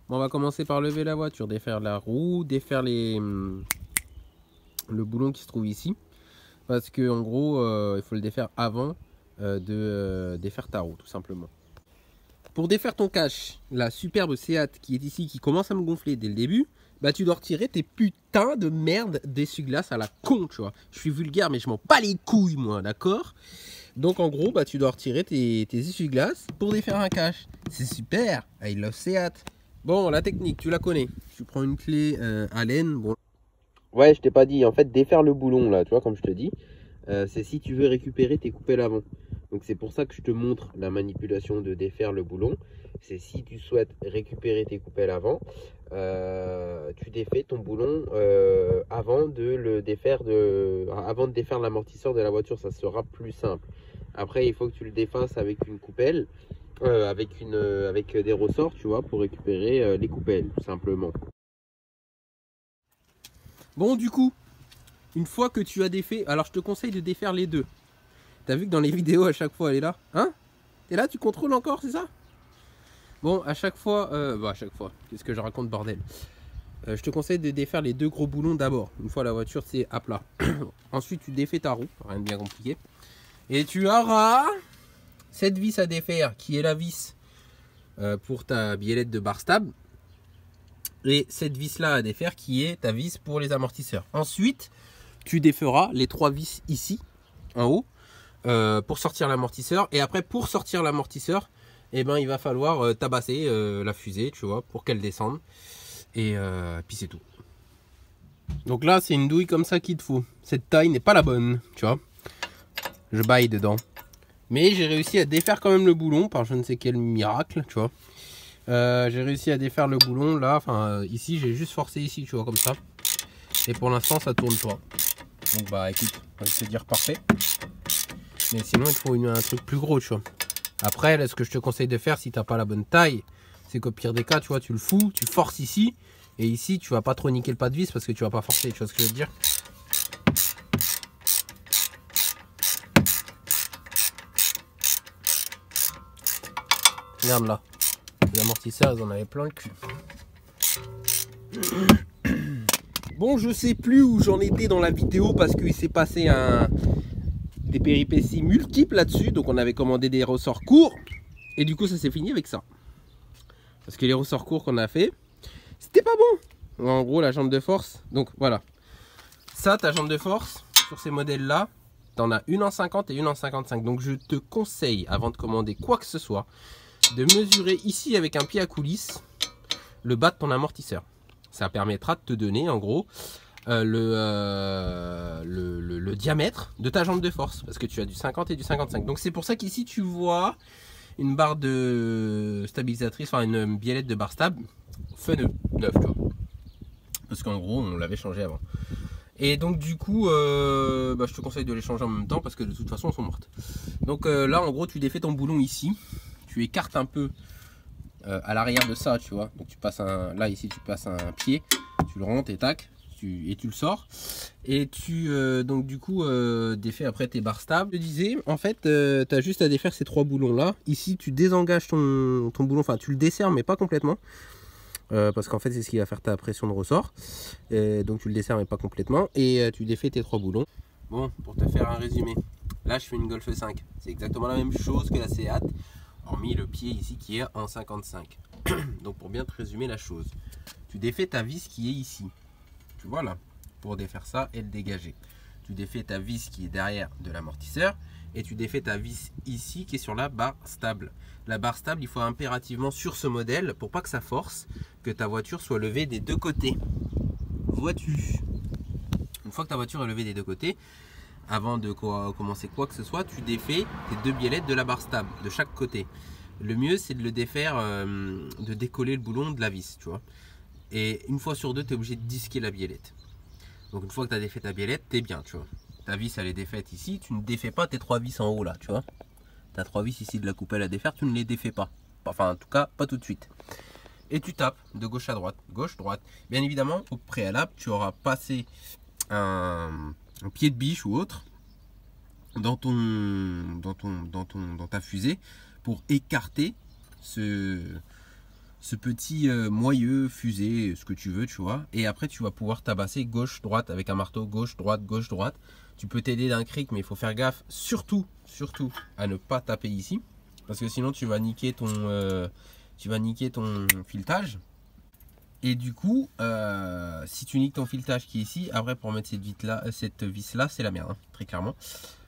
Bon, on va commencer par lever la voiture, défaire la roue, défaire le boulon qui se trouve ici. Parce que en gros, il faut le défaire avant de défaire ta roue, tout simplement. Pour défaire ton cache, la superbe Seat qui est ici, qui commence à me gonfler dès le début, bah tu dois retirer tes putains de merde d'essuie-glace à la con, tu vois. Je suis vulgaire, mais je m'en bats les couilles, moi, d'accord? Donc en gros, bah tu dois retirer tes essuie-glaces pour défaire un cache. C'est super, I love Seat. Bon, la technique, tu la connais. Tu prends une clé Allen. Bon. Ouais, je t'ai pas dit. En fait, défaire le boulon, là, tu vois, comme je te dis, c'est si tu veux récupérer tes coupelles avant. Donc c'est pour ça que je te montre la manipulation de défaire le boulon. C'est si tu souhaites récupérer tes coupelles avant, tu défais ton boulon avant de le défaire avant de défaire l'amortisseur de la voiture. Ça sera plus simple. Après, il faut que tu le défasses avec une coupelle. Avec des ressorts, tu vois, pour récupérer les coupelles, tout simplement. Bon, du coup, une fois que tu as défait, alors je te conseille de défaire les deux. T'as vu que dans les vidéos, à chaque fois, elle est là, hein? T'es là, tu contrôles encore, c'est ça? Bon, à chaque fois, qu'est-ce que je raconte, bordel? Je te conseille de défaire les deux gros boulons d'abord. Une fois la voiture, c'est à plat. Ensuite, tu défais ta roue, rien de bien compliqué. Et tu auras cette vis à défaire, qui est la vis pour ta biellette de barre stable. Et cette vis là à défaire qui est ta vis pour les amortisseurs. Ensuite, tu déferas les trois vis ici, en haut, pour sortir l'amortisseur. Et après, pour sortir l'amortisseur, eh ben, il va falloir tabasser la fusée, tu vois, pour qu'elle descende. Et puis c'est tout. Donc là, c'est une douille comme ça qu'il te faut. Cette taille n'est pas la bonne, tu vois. Je baille dedans. Mais j'ai réussi à défaire quand même le boulon par je ne sais quel miracle, tu vois. J'ai réussi à défaire le boulon là, enfin ici j'ai juste forcé ici, tu vois, comme ça. Et pour l'instant ça tourne pas. Donc bah écoute, on va te dire parfait. Mais sinon il te faut un truc plus gros, tu vois. Après là, ce que je te conseille de faire si t'as pas la bonne taille, c'est qu'au pire des cas, tu vois, tu le fous, tu forces ici. Et ici tu vas pas trop niquer le pas de vis parce que tu vas pas forcer, tu vois ce que je veux dire. Regarde là. Les amortisseurs, ils en avaient plein le cul. Bon, je sais plus où j'en étais dans la vidéo parce qu'il s'est passé des péripéties multiples là-dessus. Donc on avait commandé des ressorts courts. Et du coup, ça s'est fini avec ça. Parce que les ressorts courts qu'on a fait, c'était pas bon. En gros, la jambe de force. Donc voilà. Ça, ta jambe de force, sur ces modèles-là, t'en as une en 50 et une en 55. Donc je te conseille, avant de commander quoi que ce soit, de mesurer ici avec un pied à coulisse le bas de ton amortisseur. Ça permettra de te donner en gros le diamètre de ta jambe de force parce que tu as du 50 et du 55. Donc c'est pour ça qu'ici tu vois une barre de stabilisatrice, enfin une biellette de barre stable feu neuf, tu vois. Parce qu'en gros on l'avait changé avant. Et donc du coup je te conseille de les changer en même temps parce que de toute façon elles sont mortes. Donc là en gros tu défais ton boulon ici, tu écartes un peu à l'arrière de ça, tu vois. Donc tu passes là ici tu passes un pied, tu le rentres et tac, et tu le sors. Et tu donc du coup défais après tes barres stables. Je te disais, en fait, tu as juste à défaire ces trois boulons là. Ici tu désengages ton boulon, enfin tu le desserres mais pas complètement. Parce qu'en fait c'est ce qui va faire ta pression de ressort. Donc tu le desserres mais pas complètement. Et tu défais tes trois boulons. Bon, pour te faire un résumé, là je fais une Golf 5. C'est exactement la même chose que la Seat, hormis le pied ici qui est en 55. Donc pour bien te résumer la chose, tu défais ta vis qui est ici. Tu vois là, pour défaire ça et le dégager. Tu défais ta vis qui est derrière de l'amortisseur et tu défais ta vis ici qui est sur la barre stable. La barre stable, il faut impérativement sur ce modèle, pour pas que ça force, que ta voiture soit levée des deux côtés. Vois-tu? Une fois que ta voiture est levée des deux côtés, avant de commencer quoi que ce soit, tu défais tes deux biellettes de la barre stable de chaque côté. Le mieux c'est de le défaire, de décoller le boulon de la vis, tu vois. Et une fois sur deux, tu es obligé de disquer la biellette. Donc une fois que tu as défait ta biellette, t'es bien, tu vois. Ta vis elle est défaite ici, tu ne défais pas tes trois vis en haut là, tu vois. Tu as trois vis ici de la coupelle à défaire, tu ne les défais pas. Enfin en tout cas, pas tout de suite. Et tu tapes de gauche à droite, gauche, droite. Bien évidemment, au préalable, tu auras passé un pied de biche ou autre dans ta fusée pour écarter ce ce petit moyeu, fusée, ce que tu veux, tu vois. Et après, tu vas pouvoir tabasser gauche-droite avec un marteau, gauche-droite, gauche-droite. Tu peux t'aider d'un cric, mais il faut faire gaffe, surtout à ne pas taper ici. Parce que sinon, tu vas niquer ton filetage. Et du coup, si tu niques ton filetage qui est ici, après pour mettre cette vis là, c'est la merde, hein, très clairement.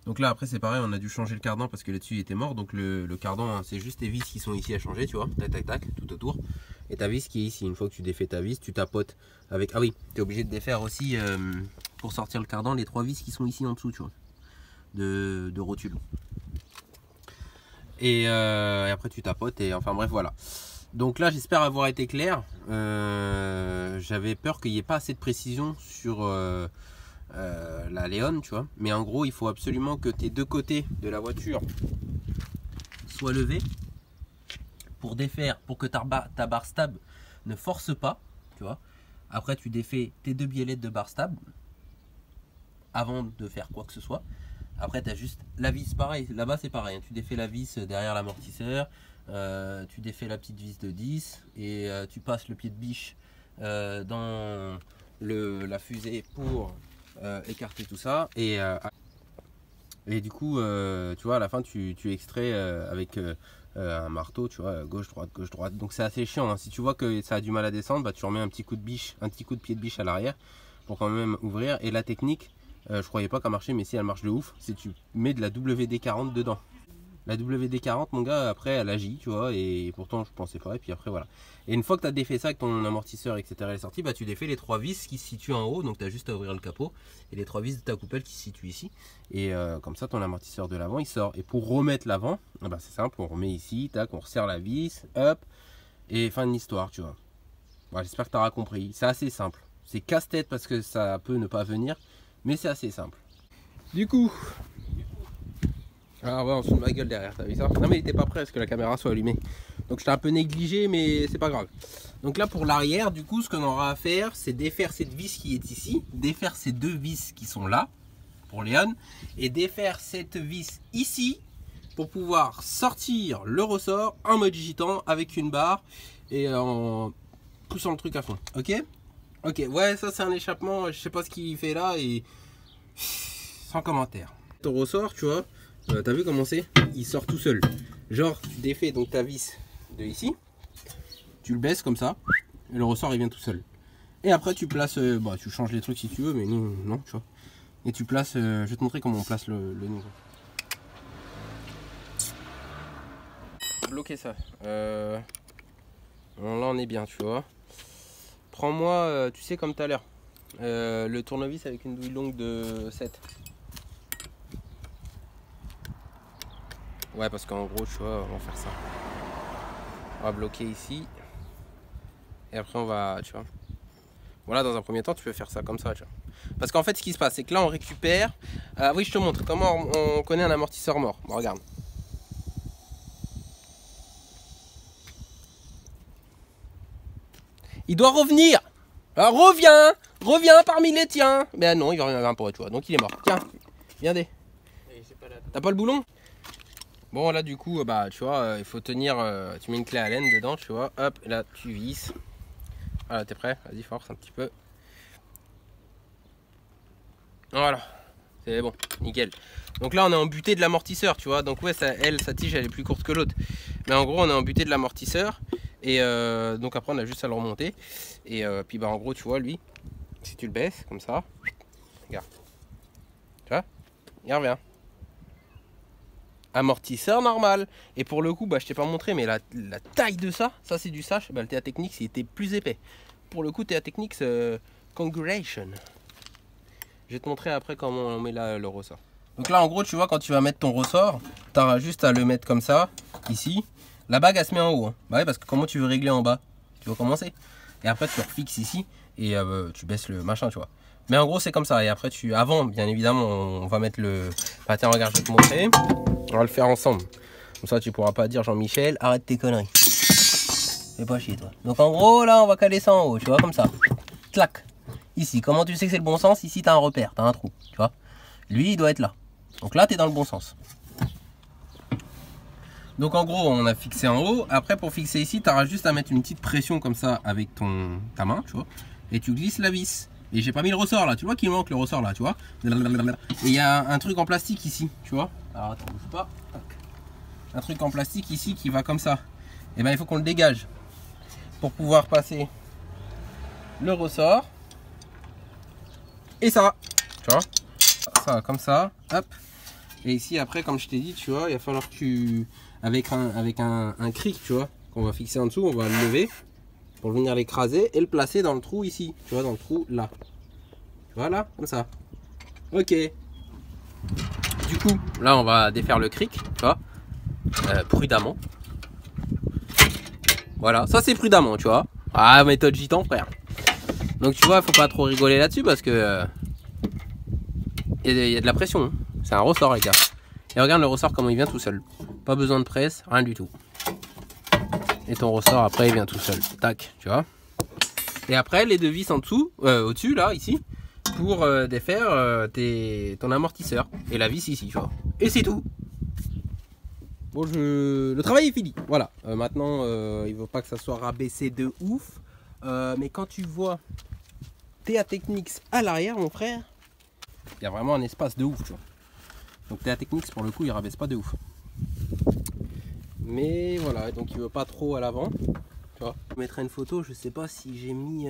Donc là après c'est pareil, on a dû changer le cardan parce que là-dessus il était mort. Donc le cardan, hein, c'est juste tes vis qui sont ici à changer, tu vois, tac tac tac, tout autour. Et ta vis qui est ici, une fois que tu défais ta vis, tu tapotes avec... Ah oui, tu es obligé de défaire aussi, pour sortir le cardan, les 3 vis qui sont ici en dessous, tu vois, de rotule. Et après tu tapotes et enfin bref voilà. Donc là j'espère avoir été clair. J'avais peur qu'il n'y ait pas assez de précision sur la Léon, tu vois. Mais en gros il faut absolument que tes deux côtés de la voiture soient levés pour défaire, pour que ta barre stab ne force pas, tu vois. Après tu défais tes 2 biellettes de barre stab avant de faire quoi que ce soit. Après tu as juste la vis, pareil, là-bas c'est pareil, hein. Tu défais la vis derrière l'amortisseur, tu défais la petite vis de 10 et tu passes le pied de biche dans la fusée pour écarter tout ça. Et du coup, tu vois, à la fin tu extrais avec un marteau, tu vois, gauche-droite, gauche-droite. Donc c'est assez chiant, hein. Si tu vois que ça a du mal à descendre, bah, tu remets un petit coup de biche, un petit coup de pied de biche à l'arrière pour quand même ouvrir. Et la technique, je croyais pas qu'elle marchait, mais si elle marche de ouf, c'est tu mets de la WD-40 dedans. La WD-40, mon gars, après elle agit, tu vois, et pourtant je pensais pas, et puis après voilà. Et une fois que tu as défait ça, que ton amortisseur, etc. est sorti, bah tu défais les 3 vis qui se situent en haut, donc tu as juste à ouvrir le capot, et les 3 vis de ta coupelle qui se situent ici. Et comme ça, ton amortisseur de l'avant il sort. Et pour remettre l'avant, bah, c'est simple, on remet ici, tac, on resserre la vis, hop, et fin de l'histoire, tu vois. Bon, j'espère que tu auras compris, c'est assez simple. C'est casse-tête parce que ça peut ne pas venir, mais c'est assez simple. Du coup, ah ouais, on se fout de ma gueule derrière, t'as vu ça? Non mais il était pas prêt à ce que la caméra soit allumée. Donc j'étais un peu négligé, mais c'est pas grave. Donc là pour l'arrière, du coup, ce qu'on aura à faire, c'est défaire cette vis qui est ici, défaire ces 2 vis qui sont là, pour Léon, et défaire cette vis ici, pour pouvoir sortir le ressort en mode gitan avec une barre, et en poussant le truc à fond. Ok? Ok, ouais, ça c'est un échappement, je sais pas ce qu'il fait là, et sans commentaire. Ton ressort, tu vois, t'as vu comment c'est? Il sort tout seul. Genre, tu défais donc ta vis de ici, tu le baisses comme ça, et le ressort il vient tout seul. Et après tu places, bah tu changes les trucs si tu veux, mais nous non, tu vois. Et tu places, je vais te montrer comment on place le nouveau. Bloquer ça. Là on est bien, tu vois. Prends-moi, tu sais comme tout à l'heure, le tournevis avec une douille longue de 7. Ouais, parce qu'en gros, tu vois, on va faire ça. On va bloquer ici. Et après, on va, tu vois. Voilà, dans un premier temps, tu peux faire ça comme ça, tu vois. Parce qu'en fait, ce qui se passe, c'est que là, on récupère... oui, je te montre comment on connaît un amortisseur mort. Bon, regarde. Il doit revenir. Alors, reviens parmi les tiens. Mais non, il va revenir pour tu vois. Donc, il est mort. Tiens, viens dé. T'as pas le boulon? Bon là du coup bah tu vois il faut tenir, tu mets une clé à laine dedans, tu vois, hop, là tu visses. Voilà, t'es prêt? Vas-y, force un petit peu. Voilà, c'est bon, nickel. Donc là on est en butée de l'amortisseur, tu vois, donc ouais sa tige elle est plus courte que l'autre. Mais en gros on est en butée de l'amortisseur. Et donc après on a juste à le remonter. Et puis bah en gros tu vois lui, si tu le baisses comme ça, regarde. Tu vois, il revient. Amortisseur normal. Et pour le coup, bah, je t'ai pas montré, mais la taille de ça c'est du Sash. Bah, le TA Technics il était plus épais. Pour le coup, TA Technics, congratulations. Je vais te montrer après comment on met le ressort. Donc là, en gros, tu vois, quand tu vas mettre ton ressort, tu auras juste à le mettre comme ça, ici. La bague, elle se met en haut. Hein. Bah ouais, parce que comment tu veux régler en bas? Tu vas commencer. Et après, tu refixes ici et tu baisses le machin, tu vois. Mais en gros, c'est comme ça. Et après, avant, bien évidemment, on va mettre le... Bah, tiens, regarde, je vais te montrer. On va le faire ensemble. Comme ça, tu pourras pas dire Jean-Michel, arrête tes conneries. Fais pas chier, toi. Donc, en gros, là, on va caler ça en haut, tu vois, comme ça. Clac. Ici, comment tu sais que c'est le bon sens? Ici, tu as un repère, tu as un trou, tu vois. Lui, il doit être là. Donc là, tu es dans le bon sens. Donc en gros, on a fixé en haut. Après, pour fixer ici, tu auras juste à mettre une petite pression comme ça avec ta main, tu vois. Et tu glisses la vis. Et j'ai pas mis le ressort là, tu vois qu'il manque le ressort là, tu vois. Et il y a un truc en plastique ici, tu vois. Alors attends, bouge pas. Un truc en plastique ici qui va comme ça. Et ben il faut qu'on le dégage pour pouvoir passer le ressort. Et ça, tu vois. Ça comme ça, hop. Et ici après, comme je t'ai dit, tu vois, il va falloir que tu... Avec un cric, tu vois, qu'on va fixer en dessous, on va le lever pour venir l'écraser et le placer dans le trou ici, tu vois, dans le trou là. Voilà, comme ça. Ok. Du coup, là on va défaire le cric, tu vois, prudemment. Voilà, ça c'est prudemment, tu vois. Ah, méthode gitan, frère. Donc tu vois, faut pas trop rigoler là-dessus parce que il y a de la pression. Hein. C'est un ressort, les gars. Et regarde le ressort comment il vient tout seul. Pas besoin de presse, rien du tout. Et ton ressort après il vient tout seul. Tac, tu vois. Et après les deux vis en dessous, au-dessus là, ici, pour défaire ton amortisseur. Et la vis ici, tu vois. Et c'est tout. Bon, le travail est fini. Voilà. Maintenant, il ne faut pas que ça soit rabaissé de ouf. Mais quand tu vois TA Technics à l'arrière, mon frère, il y a vraiment un espace de ouf, tu vois. Donc TA Technics, pour le coup, il rabaisse pas de ouf. Mais voilà, donc il veut pas trop à l'avant. Tu vois. Je mettrai une photo, je sais pas si j'ai mis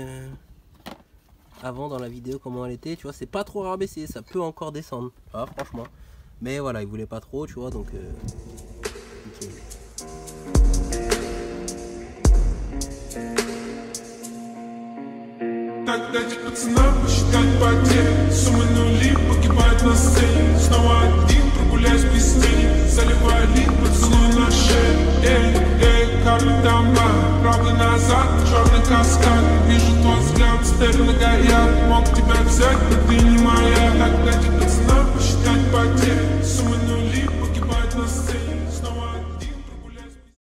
avant dans la vidéo comment elle était. Tu vois, c'est pas trop rabaissé, ça peut encore descendre. Ah, franchement. Mais voilà, il voulait pas trop, tu vois, donc. Okay. Так дать пацанам посчитать потери. Суммы нули погибают на сцене. Снова один, прогуляюсь без тени. Заливаю лид, поцелуй на шею. Эй, карты дома, правда назад, черный каскад. Вижу твой взгляд, степь на горят. Мог тебя взять,